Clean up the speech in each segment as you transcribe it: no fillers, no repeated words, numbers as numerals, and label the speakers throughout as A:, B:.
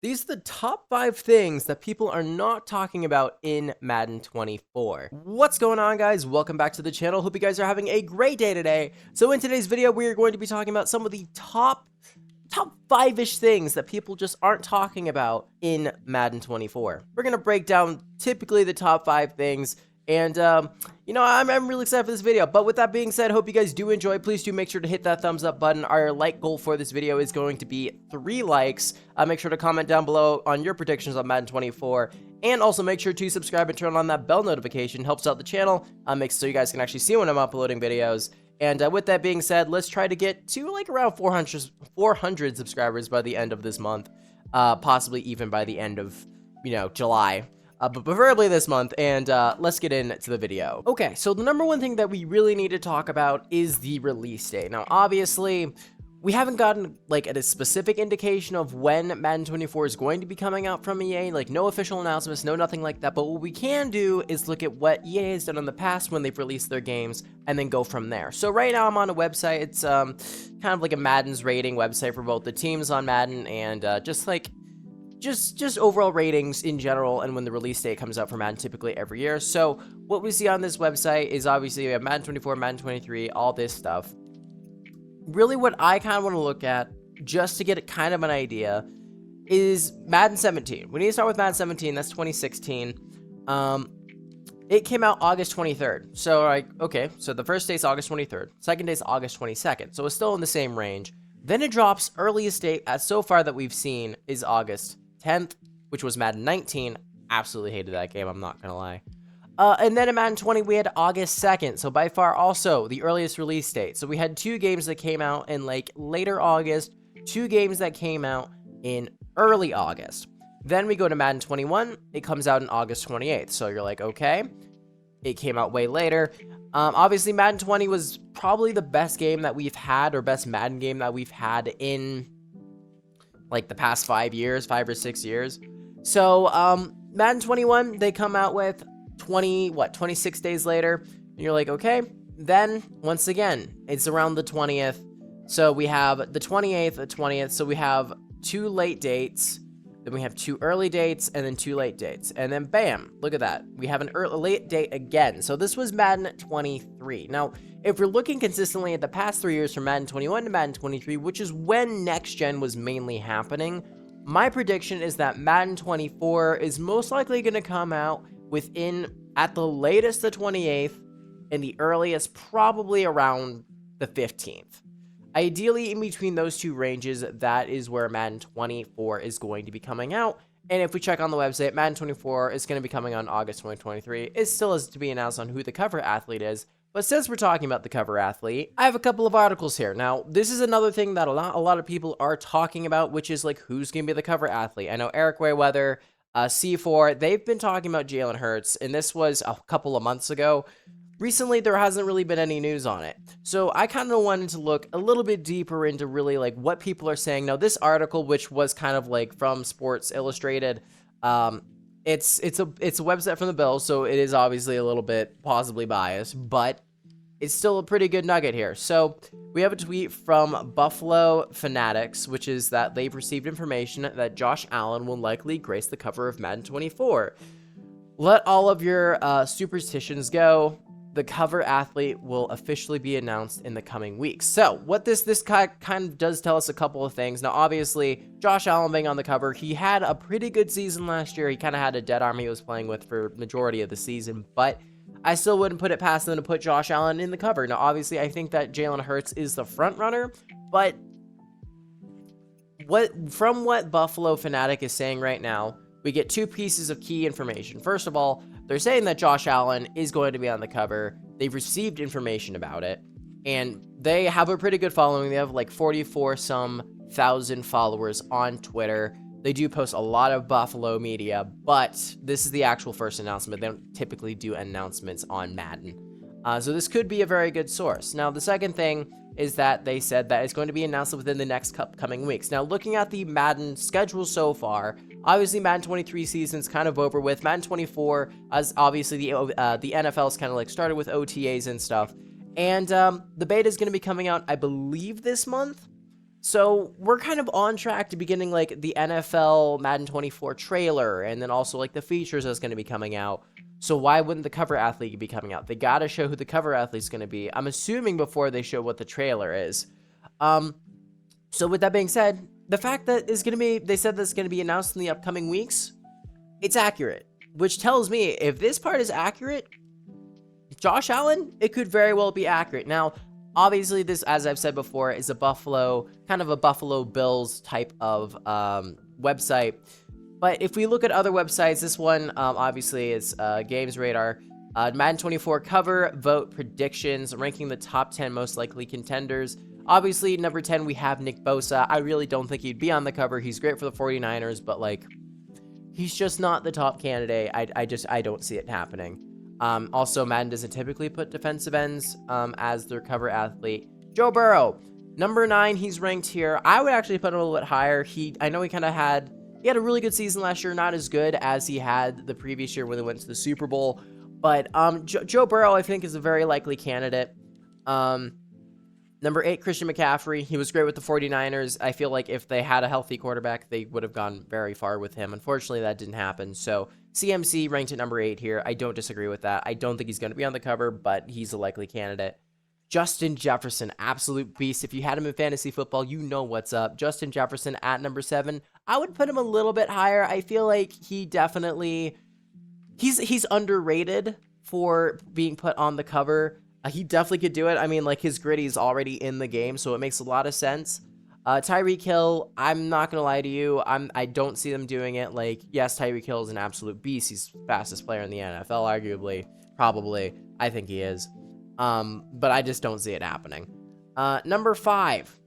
A: These are the top 5 things that people are not talking about in Madden 24. What's going on, guys? Welcome back to the channel. Hope you guys are having a great day today. So in today's video, we are going to be talking about some of the top 5-ish things that people just aren't talking about in Madden 24. We're going to break down typically the top 5 things. And, I'm really excited for this video. But with that being said, hope you guys do enjoy. Please do make sure to hit that thumbs up button. Our like goal for this video is going to be 3 likes. Make sure to comment down below on your predictions on Madden 24. And also make sure to subscribe and turn on that bell notification. Helps out the channel. Makes so you guys can actually see when I'm uploading videos. And with that being said, let's try to get to like around 400 subscribers by the end of this month. Possibly even by the end of, July. But preferably this month, and let's get into the video. Okay, so the number one thing that we really need to talk about is the release date. Now, obviously, we haven't gotten like a specific indication of when Madden 24 is going to be coming out from EA, like no official announcements, no nothing like that. But what we can do is look at what EA has done in the past when they've released their games and then go from there. So right now I'm on a website. It's kind of like a Madden's rating website for both the teams on Madden and just overall ratings in general, and when the release date comes out for Madden typically every year. So what we see on this website is obviously we have Madden 24, Madden 23, all this stuff. Really what I kind of want to look at, just to get kind of an idea, is Madden 17. We need to start with Madden 17, that's 2016. It came out August 23rd. So so the first day is August 23rd. Second day is August 22nd. So it's still in the same range. Then it drops, earliest date so far that we've seen is August 10th, which was Madden 19. Absolutely hated that game, I'm not gonna lie. And then in Madden 20, we had August 2nd, so by far also the earliest release date. So we had 2 games that came out in like later August, 2 games that came out in early August. Then we go to Madden 21, it comes out in August 28th. So you're like, okay, it came out way later. Obviously, Madden 20 was probably the best game that we've had, or best Madden game that we've had in like the past 5 years, 5 or 6 years. So Madden 21, they come out with 26 days later, and you're like, okay. Then once again, it's around the 20th. So we have the 28th, the 20th. So we have 2 late dates. Then we have 2 early dates, and then 2 late dates. And then bam, look at that. We have an late date again. So this was Madden 23. Now, if we're looking consistently at the past 3 years from Madden 21 to Madden 23, which is when next gen was mainly happening, my prediction is that Madden 24 is most likely going to come out within, at the latest, the 28th, and the earliest probably around the 15th. Ideally, in between those 2 ranges, that is where Madden 24 is going to be coming out. And if we check on the website, Madden 24 is going to be coming on August 2023. It still is to be announced on who the cover athlete is. But since we're talking about the cover athlete, I have a couple of articles here. Now, this is another thing that a lot of people are talking about, which is like who's going to be the cover athlete. I know Eric Wayweather, C4, they've been talking about Jalen Hurts, and this was a couple of months ago. Recently, there hasn't really been any news on it. So I kind of wanted to look a little bit deeper into really like what people are saying. Now, this article, which was kind of like from Sports Illustrated, it's a website from the Bills, so it is obviously a little bit possibly biased, but it's still a pretty good nugget here. So we have a tweet from Buffalo Fanatics, which is that they've received information that Josh Allen will likely grace the cover of Madden 24. Let all of your superstitions go. The cover athlete will officially be announced in the coming weeks. So what this kind of does tell us a couple of things. Now, obviously, Josh Allen being on the cover, he had a pretty good season last year. He kind of had a dead arm he was playing with for majority of the season, but I still wouldn't put it past them to put Josh Allen in the cover. Now, obviously, I think that Jalen Hurts is the front runner, but from what Buffalo Fanatic is saying right now, we get 2 pieces of key information. First of all, they're saying that Josh Allen is going to be on the cover. They've received information about it, and they have a pretty good following. They have like 44,000 followers on Twitter. They do post a lot of Buffalo media, but this is the actual first announcement. They don't typically do announcements on Madden. So this could be a very good source. Now, the second thing is that they said that it's going to be announced within the next coming weeks. Now, looking at the Madden schedule so far, obviously Madden 23 season's kind of over with. Madden 24, as obviously the NFL's kind of like started with OTAs and stuff. And the beta is going to be coming out, I believe, this month. So we're kind of on track to beginning like the NFL Madden 24 trailer, and then also like the features that's going to be coming out. So why wouldn't the cover athlete be coming out? They got to show who the cover athlete's going to be. I'm assuming before they show what the trailer is. So with that being said, the fact that is going to be, they said that's going to be announced in the upcoming weeks, it's accurate, which tells me if this part is accurate, Josh Allen, it could very well be accurate. Now, obviously, this, as I've said before, is a Buffalo, kind of a Buffalo Bills type of website. But if we look at other websites, this one obviously is Games Radar. Madden 24 cover, vote predictions, ranking the top 10 most likely contenders. Obviously, number 10, we have Nick Bosa. I really don't think he'd be on the cover. He's great for the 49ers, but, like, he's just not the top candidate. I don't see it happening. Also, Madden doesn't typically put defensive ends as their cover athlete. Joe Burrow, number 9, he's ranked here. I would actually put him a little bit higher. I know he had a really good season last year, not as good as he had the previous year when they went to the Super Bowl. But Joe Burrow, I think, is a very likely candidate. Number 8, Christian McCaffrey. He was great with the 49ers. I feel like if they had a healthy quarterback, they would have gone very far with him. Unfortunately, that didn't happen. So CMC ranked at number 8 here. I don't disagree with that. I don't think he's going to be on the cover, but he's a likely candidate. Justin Jefferson, absolute beast. If you had him in fantasy football, you know what's up. Justin Jefferson at number 7. I would put him a little bit higher. I feel like he definitely, he's underrated for being put on the cover. He definitely could do it. I mean, like, his gritty is already in the game, so it makes a lot of sense. Tyreek Hill, I'm not going to lie to you. I don't see them doing it. Like, yes, Tyreek Hill is an absolute beast. He's the fastest player in the NFL, arguably. Probably. I think he is. But I just don't see it happening. Number 5.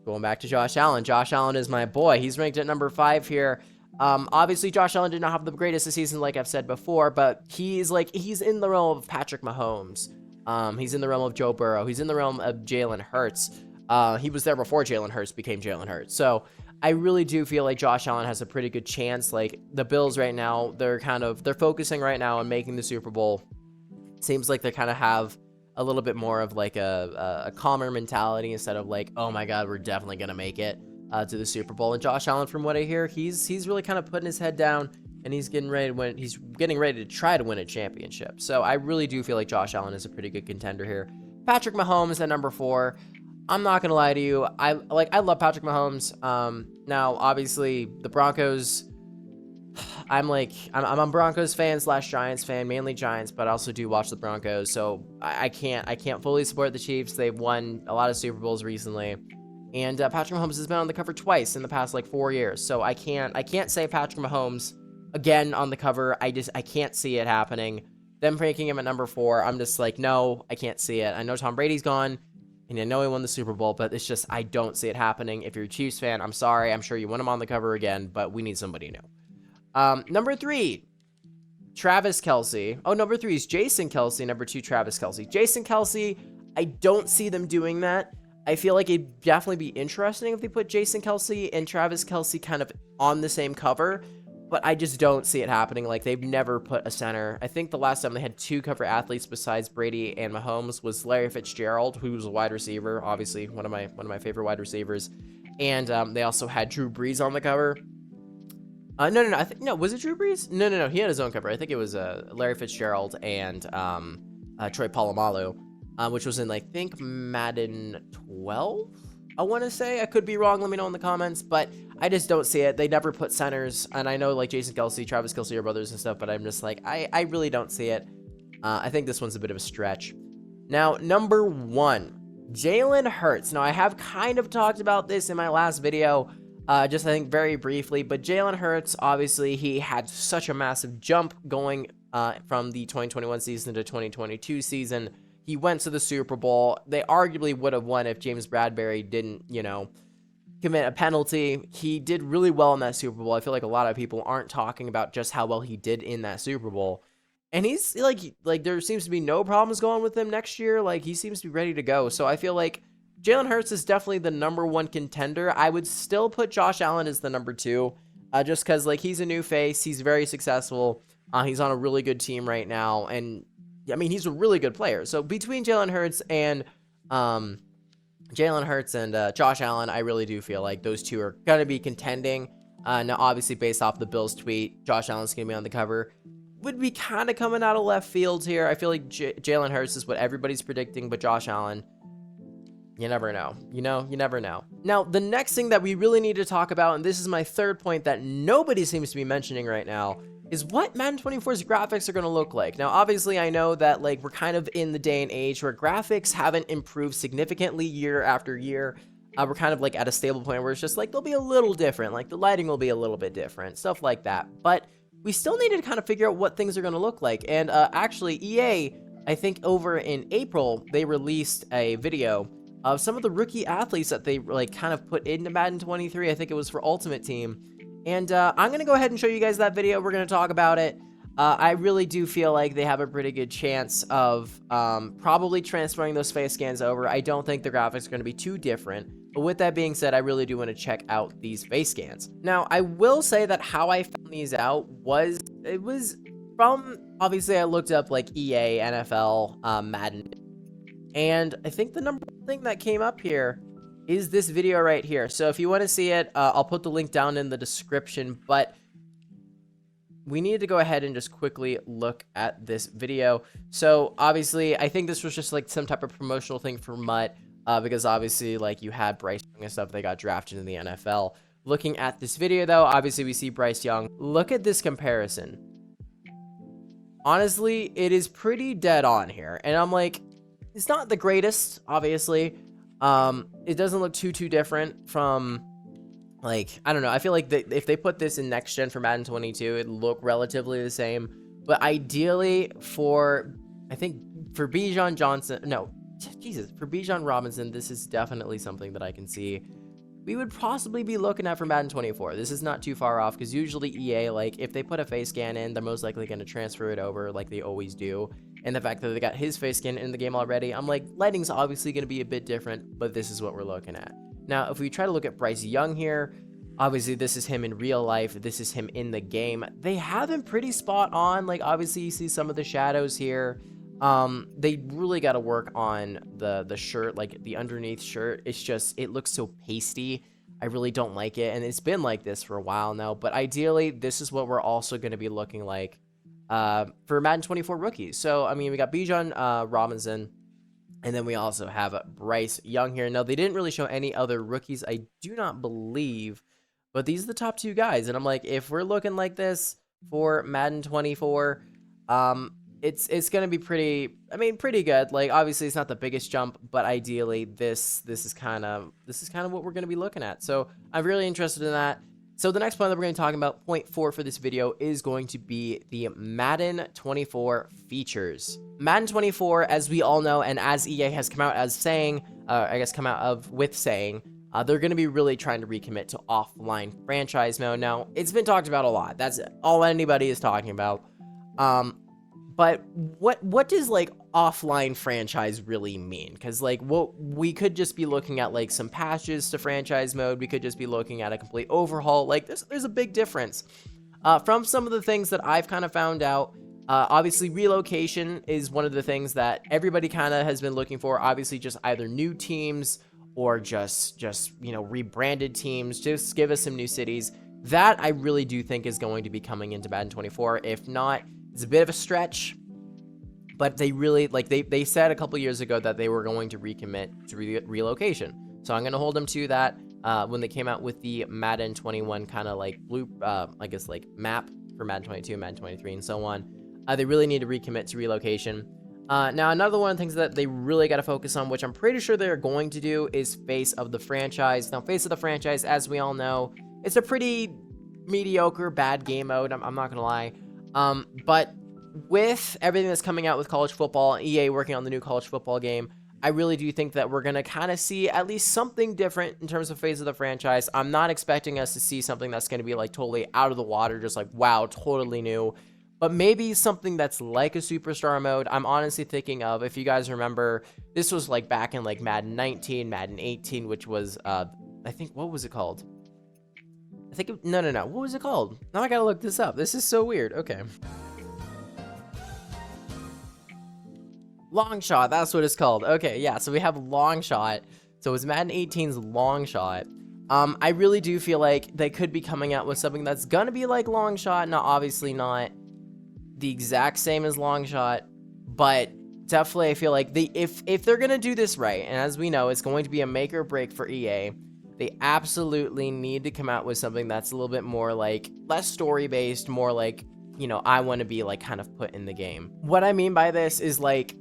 A: Going back to Josh Allen. Josh Allen is my boy. He's ranked at number 5 here. Obviously, Josh Allen did not have the greatest of season, like I've said before, but he's in the realm of Patrick Mahomes. He's in the realm of Joe Burrow. He's in the realm of Jalen Hurts. He was there before Jalen Hurts became Jalen Hurts. So I really do feel like Josh Allen has a pretty good chance. Like, the Bills right now, they're focusing right now on making the Super Bowl. Seems like they kind of have a little bit more of like a calmer mentality instead of like, oh my God, we're definitely going to make it to the Super Bowl. And Josh Allen, from what I hear, he's really kind of putting his head down, and he's getting ready to try to win a championship. So I really do feel like Josh Allen is a pretty good contender here. Patrick Mahomes at number 4. I'm not gonna lie to you. I love Patrick Mahomes. Now obviously the Broncos, I'm a Broncos fan / Giants fan, mainly Giants, but I also do watch the Broncos. So I can't fully support the Chiefs. They've won a lot of Super Bowls recently. And Patrick Mahomes has been on the cover twice in the past 4 years. So I can't say Patrick Mahomes again on the cover. I can't see it happening. Them ranking him at number 4, I'm just like, no, I can't see it. I know Tom Brady's gone, and I know he won the Super Bowl, but it's just, I don't see it happening. If you're a Chiefs fan, I'm sorry. I'm sure you want him on the cover again, but we need somebody new. Number 3, Travis Kelce. Oh, number 3 is Jason Kelce. Number 2, Travis Kelce. Jason Kelce, I don't see them doing that. I feel like it'd definitely be interesting if they put Jason Kelce and Travis Kelce kind of on the same cover, but I just don't see it happening. Like, they've never put a center. I think the last time they had 2 cover athletes besides Brady and Mahomes was Larry Fitzgerald, who was a wide receiver, obviously one of my favorite wide receivers, and they also had Drew Brees on the cover. No, was it Drew Brees? No, he had his own cover. I think it was Larry Fitzgerald and Troy Polamalu, which was in, I think, Madden 12, I want to say. I could be wrong. Let me know in the comments, but I just don't see it. They never put centers, and I know, like, Jason Kelce, Travis Kelce are brothers and stuff, but I'm just like, I really don't see it. I think this one's a bit of a stretch. Now, number 1, Jalen Hurts. Now, I have kind of talked about this in my last video, just I think very briefly, but Jalen Hurts, obviously, he had such a massive jump going from the 2021 season to 2022 season. He went to the Super Bowl. They arguably would have won if James Bradbury didn't, commit a penalty. He did really well in that Super Bowl. I feel like a lot of people aren't talking about just how well he did in that Super Bowl. And he's like there seems to be no problems going with him next year. Like, he seems to be ready to go. So I feel like Jalen Hurts is definitely the number 1 contender. I would still put Josh Allen as the number 2, just because, like, he's a new face. He's very successful. He's on a really good team right now. And I mean, he's a really good player. So between Jalen Hurts and Jalen Hurts and Josh Allen, I really do feel like those two are going to be contending. Now, obviously, based off the Bills tweet, Josh Allen's going to be on the cover. Would be kind of coming out of left field here. I feel like Jalen Hurts is what everybody's predicting, but Josh Allen, you never know. You never know. Now, the next thing that we really need to talk about, and this is my third point that nobody seems to be mentioning right now, is what Madden 24's graphics are going to look like. Now, obviously, I know that like we're kind of in the day and age where graphics haven't improved significantly year after year. We're kind of like at a stable point where it's just like they'll be a little different, like the lighting will be a little bit different, stuff like that. But we still need to kind of figure out what things are going to look like. And actually, EA, I think over in April, they released a video of some of the rookie athletes that they like kind of put into Madden 23. I think it was for Ultimate Team. And I'm going to go ahead and show you guys that video. We're going to talk about it. I really do feel like they have a pretty good chance of probably transferring those face scans over. I don't think the graphics are going to be too different. But with that being said, I really do want to check out these face scans. Now, I will say that how I found these out was from, obviously, I looked up like EA, NFL, Madden. And I think the number one thing that came up here is this video right here. So if you want to see it, I'll put the link down in the description, but we need to go ahead and just quickly look at this video. So obviously, I think this was just like some type of promotional thing for Mutt, because obviously like you had Bryce Young and stuff, they got drafted in the NFL. Looking at this video though, obviously we see Bryce Young. Look at this comparison. Honestly, it is pretty dead on here. And I'm like, it's not the greatest, obviously. It doesn't look too different from, like, I don't know. I feel like if they put this in next gen for Madden 22, it'd look relatively the same. But ideally for, I think for Bijan Johnson, no, Jesus, for Bijan Robinson, this is definitely something that I can see we would possibly be looking at for Madden 24. This is not too far off because usually EA, like, if they put a face scan in, they're most likely going to transfer it over like they always do. And the fact that they got his face scan in the game already, I'm like, lighting's obviously going to be a bit different, but this is what we're looking at. Now, if we try to look at Bryce Young here, obviously this is him in real life. This is him in the game. They have him pretty spot on. Like, obviously you see some of the shadows here. They really got to work on the shirt, like the underneath shirt. It's just, it looks so pasty. I really don't like it. And it's been like this for a while now, but ideally this is what we're also going to be looking like for Madden 24 rookies. So, I mean, we got Bijan Robinson, and then we also have Bryce Young here. Now, they didn't really show any other rookies, I do not believe, but these are the top two guys. And I'm like, if we're looking like this for Madden 24, it's going to be pretty good. Like, obviously it's not the biggest jump, but ideally this is kind of what we're going to be looking at. So I'm really interested in that. So the next point that we're going to be talking about, point 4 for this video, is going to be the Madden 24 features. Madden 24, as we all know, and as EA has come out as saying, with saying, they're going to be really trying to recommit to offline franchise mode. Now, it's been talked about a lot. That's all anybody is talking about. But what does like offline franchise really mean? Because like what we could just be looking at like some patches to franchise mode. We could just be looking at a complete overhaul. Like there's a big difference. From some of the things that I've kind of found out, obviously relocation is one of the things that everybody kind of has been looking for. Obviously just either new teams or just you know, rebranded teams. Just give us some new cities. That I really do think is going to be coming into Madden 24. If not, it's a bit of a stretch, but they really, like, they said a couple years ago that they were going to recommit to relocation. So I'm going to hold them to that. When they came out with the Madden 21 kind of like I guess like map for Madden 22, Madden 23, and so on, they really need to recommit to relocation. Now, another one of the things that they really got to focus on, which I'm pretty sure they're going to do, is face of the franchise. Now, face of the franchise, as we all know, it's a pretty mediocre, bad game mode. I'm not going to lie. But with everything that's coming out with college football, EA working on the new college football game, I really do think that we're going to kind of see at least something different in terms of phase of the franchise. I'm not expecting us to see something that's going to be like totally out of the water, just like, wow, totally new. But maybe something that's like a superstar mode. I'm honestly thinking of, if you guys remember, this was like back in like Madden 19, Madden 18, which was, I think, what was it called? No. What was it called? Now I gotta look this up. This is so weird. Okay. Long Shot, that's what it's called. Okay, yeah, so we have Long Shot. So it's Madden 18's long shot. I really do feel like they could be coming out with something that's gonna be like long shot, not obviously not the exact same as long shot, but definitely I feel like if they're gonna do this right, and as we know, it's going to be a make or break for EA, they absolutely need to come out with something that's a little bit more like less story based, more like, you know, I want to be like kind of put in the game. What I mean by this is like,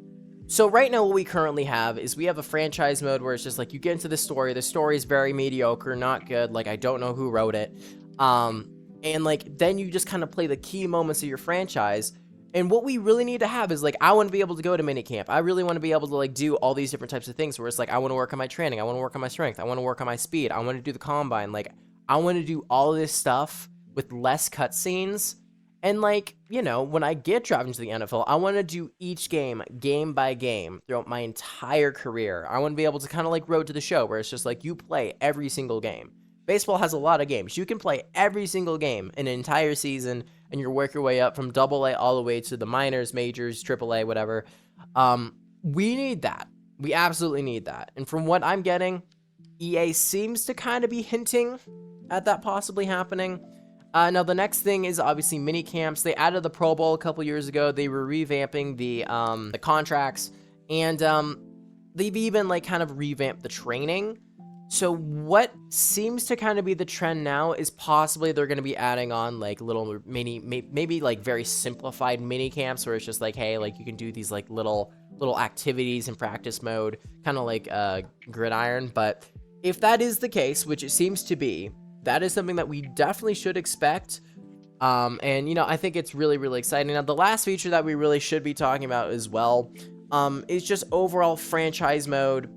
A: so right now what we currently have is we have a franchise mode where it's just like you get into the story is very mediocre, not good, like I don't know who wrote it, and like then you just kind of play the key moments of your franchise. And what we really need to have is like, I want to be able to go to minicamp. I really want to be able to like do all these different types of things where it's like, I want to work on my training. I want to work on my strength. I want to work on my speed. I want to do the combine. Like, I want to do all of this stuff with less cutscenes. And like, you know, when I get drafted into the NFL, I want to do each game by game throughout my entire career. I want to be able to kind of like road to the show where it's just like you play every single game. Baseball has a lot of games. You can play every single game in an entire season, and you work your way up from AA all the way to the minors, majors, AAA, whatever. We need that. We absolutely need that. And from what I'm getting, EA seems to kind of be hinting at that possibly happening. Now, the next thing is obviously mini camps. They added the Pro Bowl a couple years ago. They were revamping the contracts, and they've even like kind of revamped the training. So what seems to kind of be the trend now is possibly they're going to be adding on like little maybe like very simplified mini camps where it's just like, hey, like you can do these like little activities in practice mode, kind of like gridiron. But if that is the case, which it seems to be, that is something that we definitely should expect. And you know, I think it's really, really exciting. Now, the last feature that we really should be talking about as well is just overall franchise mode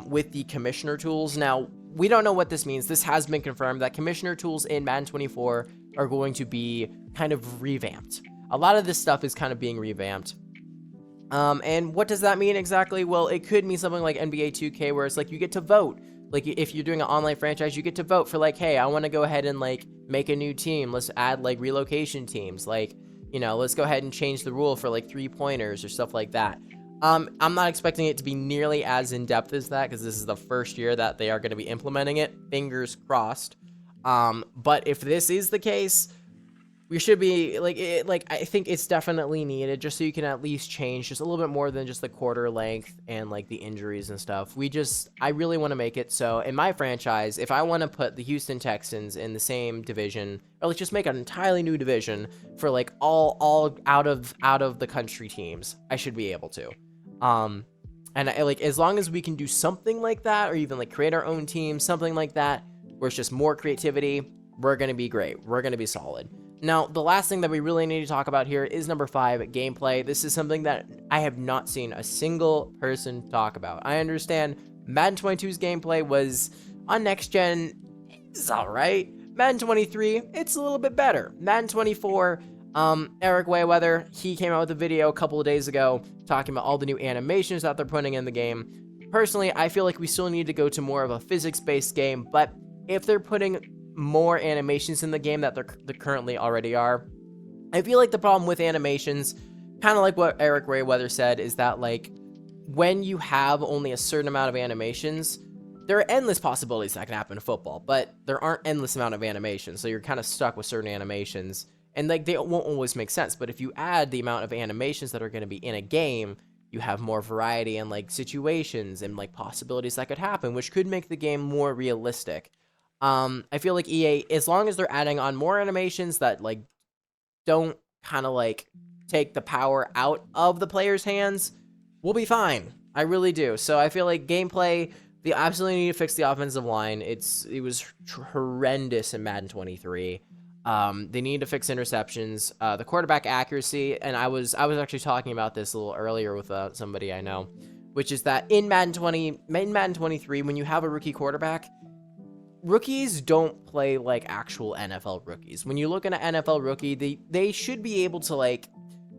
A: with the commissioner tools. Now, we don't know what this means. This has been confirmed that commissioner tools in Madden 24 are going to be kind of revamped. A lot of this stuff is kind of being revamped. And what does that mean exactly? Well, it could mean something like NBA 2K where it's like you get to vote. Like if you're doing an online franchise, you get to vote for like, hey, I want to go ahead and like make a new team. Let's add like relocation teams. Like, you know, let's go ahead and change the rule for like 3-pointers or stuff like that. I'm not expecting it to be nearly as in-depth as that because this is the first year that they are going to be implementing it. Fingers crossed. But if this is the case, we should be like I think it's definitely needed just so you can at least change just a little bit more than just the quarter length and like the injuries and stuff. I really want to make it so in my franchise, if I want to put the Houston Texans in the same division, or like just make an entirely new division for like all out of the country teams, I should be able to. And like as long as we can do something like that, or even like create our own team, something like that, where it's just more creativity, we're gonna be great. We're gonna be solid. Now, the last thing that we really need to talk about here is number 5, gameplay. This is something that I have not seen a single person talk about. I understand Madden 22's gameplay was on next gen, it's all right. Madden 23, it's a little bit better. Madden 24, Eric Wayweather, he came out with a video a couple of days ago talking about all the new animations that they're putting in the game. Personally, I feel like we still need to go to more of a physics-based game, but if they're putting more animations in the game that they currently already are, I feel like the problem with animations, kind of like what Eric Wayweather said, is that like when you have only a certain amount of animations, there are endless possibilities that can happen in football, but there aren't endless amount of animations, so you're kind of stuck with certain animations, and like they won't always make sense. But if you add the amount of animations that are going to be in a game, you have more variety and like situations and like possibilities that could happen, which could make the game more realistic. I feel like EA, as long as they're adding on more animations that like don't kind of like take the power out of the player's hands, we'll be fine. I really do. So I feel like gameplay, they absolutely need to fix the offensive line. It was horrendous in Madden 23. They need to fix interceptions, the quarterback accuracy, and I was actually talking about this a little earlier with somebody I know, which is that in Madden 23, when you have a rookie quarterback, rookies don't play like actual NFL rookies. When you look at an NFL rookie, they should be able to like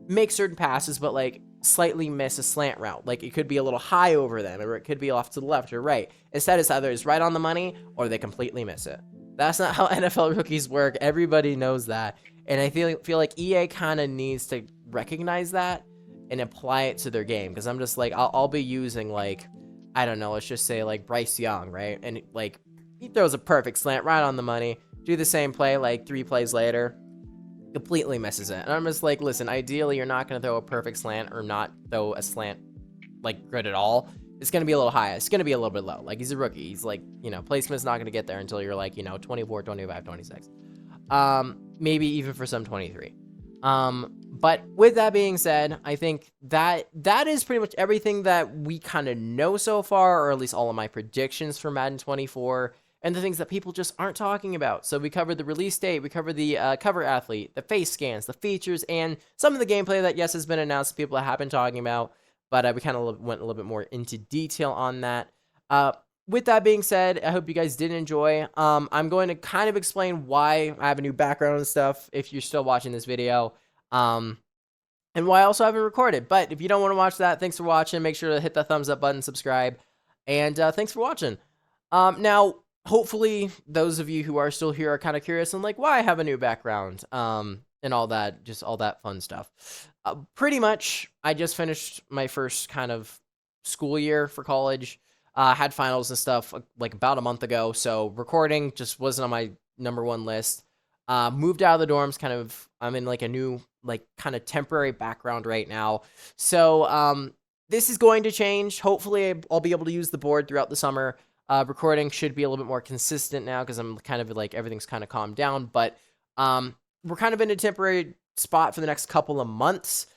A: make certain passes, but like slightly miss a slant route. Like it could be a little high over them, or it could be off to the left or right. Instead, it's either it's right on the money or they completely miss it. That's not how NFL rookies work. Everybody knows that. And I feel like EA kind of needs to recognize that and apply it to their game. Because I'm just like, I'll be using like I don't know, let's just say like Bryce Young, right? And like he throws a perfect slant right on the money. Do the same play like 3 plays later, completely misses it. And I'm just like, listen, ideally you're not going to throw a perfect slant or not throw a slant like good at all. It's going to be a little high. It's going to be a little bit low. Like he's a rookie. He's like, you know, placement's not going to get there until you're like, you know, 24, 25, 26. Maybe even for some 23. But with that being said, I think that is pretty much everything that we kind of know so far, or at least all of my predictions for Madden 24 and the things that people just aren't talking about. So we covered the release date, we covered the cover athlete, the face scans, the features, and some of the gameplay that, yes, has been announced, people have been talking about, but we kind of went a little bit more into detail on that. With that being said, I hope you guys did enjoy. I'm going to kind of explain why I have a new background and stuff if you're still watching this video. And why I also haven't recorded. But if you don't want to watch that, thanks for watching. Make sure to hit the thumbs up button, subscribe, and thanks for watching. Now, hopefully, those of you who are still here are kind of curious and like, why I have a new background, and all that, just all that fun stuff. Pretty much, I just finished my first kind of school year for college. Had finals and stuff like about a month ago, so recording just wasn't on my #1 list. Moved out of the dorms, I'm in like a new, like kind of temporary background right now. So, this is going to change. Hopefully I'll be able to use the board throughout the summer. Recording should be a little bit more consistent now because I'm kind of like, everything's kind of calmed down, but, we're kind of in a temporary spot for the next couple of months.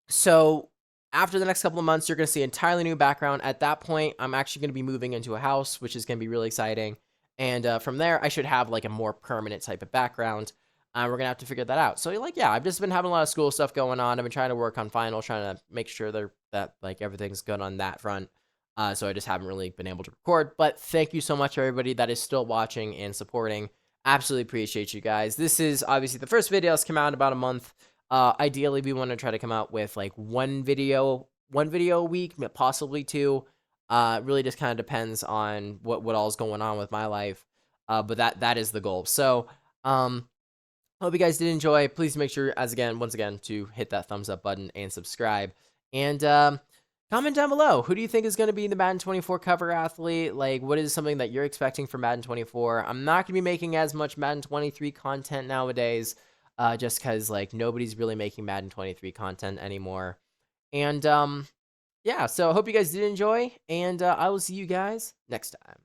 A: So after the next couple of months, you're going to see an entirely new background. At that point, I'm actually going to be moving into a house, which is going to be really exciting. And from there, I should have like a more permanent type of background. We're going to have to figure that out. So like, yeah, I've just been having a lot of school stuff going on. I've been trying to work on finals, trying to make sure that like everything's good on that front. So I just haven't really been able to record. But thank you so much, everybody that is still watching and supporting. Absolutely appreciate you guys. This is obviously the first video that's come out in about a month. Ideally, we want to try to come out with like one video a week, possibly 2. It really just kind of depends on what all is going on with my life. But that is the goal. So, hope you guys did enjoy. Please make sure, once again, to hit that thumbs up button and subscribe. And comment down below. Who do you think is going to be the Madden 24 cover athlete? Like, what is something that you're expecting for Madden 24? I'm not going to be making as much Madden 23 content nowadays, just because like nobody's really making Madden 23 content anymore. And yeah, so I hope you guys did enjoy, and I will see you guys next time.